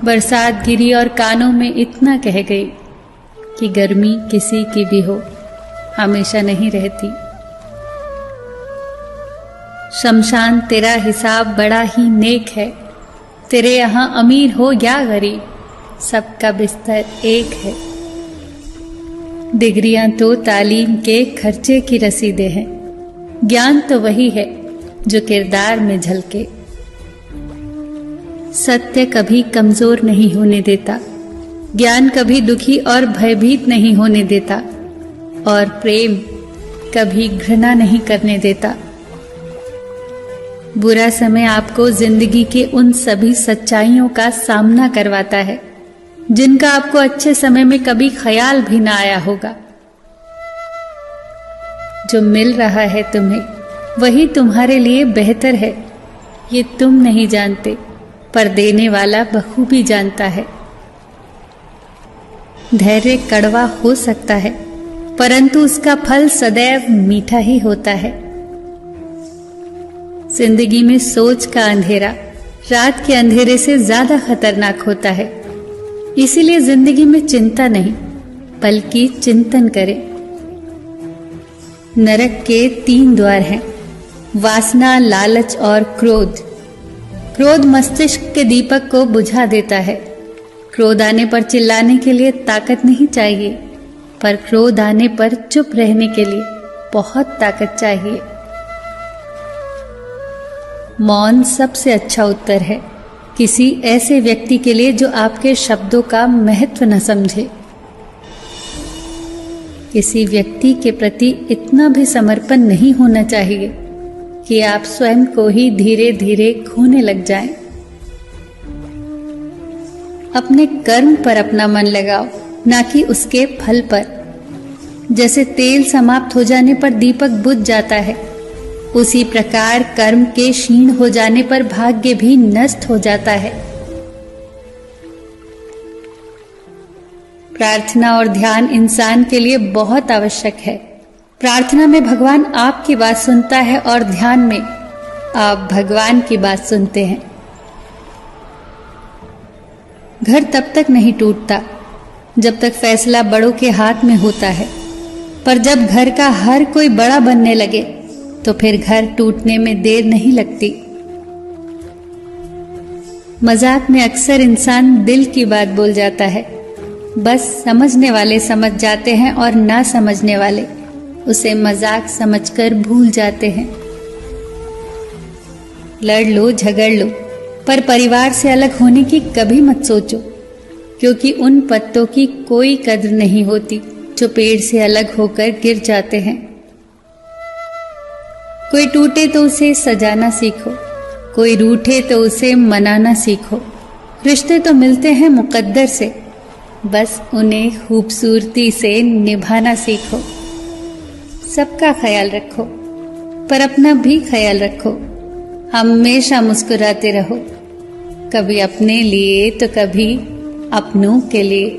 बरसात गिरी और कानों में इतना कह गई कि गर्मी किसी की भी हो, हमेशा नहीं रहती। शमशान तेरा हिसाब बड़ा ही नेक है, तेरे यहाँ अमीर हो या गरीब, सबका बिस्तर एक है। डिग्रियां तो तालीम के खर्चे की रसीदें हैं, ज्ञान तो वही है जो किरदार में झलके। सत्य कभी कमजोर नहीं होने देता, ज्ञान कभी दुखी और भयभीत नहीं होने देता, और प्रेम कभी घृणा नहीं करने देता। बुरा समय आपको जिंदगी के उन सभी सच्चाइयों का सामना करवाता है जिनका आपको अच्छे समय में कभी ख्याल भी ना आया होगा। जो मिल रहा है तुम्हें वही तुम्हारे लिए बेहतर है, ये तुम नहीं जानते, पर देने वाला बखूबी जानता है। धैर्य कड़वा हो सकता है, परंतु उसका फल सदैव मीठा ही होता है। जिंदगी में सोच का अंधेरा रात के अंधेरे से ज्यादा खतरनाक होता है, इसीलिए जिंदगी में चिंता नहीं बल्कि चिंतन करें। नरक के 3 द्वार हैं, वासना, लालच और क्रोध। क्रोध मस्तिष्क के दीपक को बुझा देता है। क्रोध आने पर चिल्लाने के लिए ताकत नहीं चाहिए, पर क्रोध आने पर चुप रहने के लिए बहुत ताकत चाहिए। मौन सबसे अच्छा उत्तर है किसी ऐसे व्यक्ति के लिए जो आपके शब्दों का महत्व न समझे। किसी व्यक्ति के प्रति इतना भी समर्पण नहीं होना चाहिए कि आप स्वयं को ही धीरे धीरे खोने लग जाएं। अपने कर्म पर अपना मन लगाओ, ना कि उसके फल पर। जैसे तेल समाप्त हो जाने पर दीपक बुझ जाता है, उसी प्रकार कर्म के क्षीण हो जाने पर भाग्य भी नष्ट हो जाता है। प्रार्थना और ध्यान इंसान के लिए बहुत आवश्यक है। प्रार्थना में भगवान आपकी बात सुनता है और ध्यान में आप भगवान की बात सुनते हैं। घर तब तक नहीं टूटता जब तक फैसला बड़ों के हाथ में होता है, पर जब घर का हर कोई बड़ा बनने लगे तो फिर घर टूटने में देर नहीं लगती। मजाक में अक्सर इंसान दिल की बात बोल जाता है, बस समझने वाले समझ जाते हैं और ना समझने वाले उसे मजाक समझकर भूल जाते हैं। लड़ लो, झगड़ लो, पर परिवार से अलग होने की कभी मत सोचो, क्योंकि उन पत्तों की कोई कद्र नहीं होती जो पेड़ से अलग होकर गिर जाते हैं। कोई टूटे तो उसे सजाना सीखो, कोई रूठे तो उसे मनाना सीखो। रिश्ते तो मिलते हैं मुकद्दर से, बस उन्हें खूबसूरती से निभाना सीखो। सबका ख्याल रखो, पर अपना भी ख्याल रखो। हमेशा मुस्कुराते रहो, कभी अपने लिए तो कभी अपनों के लिए।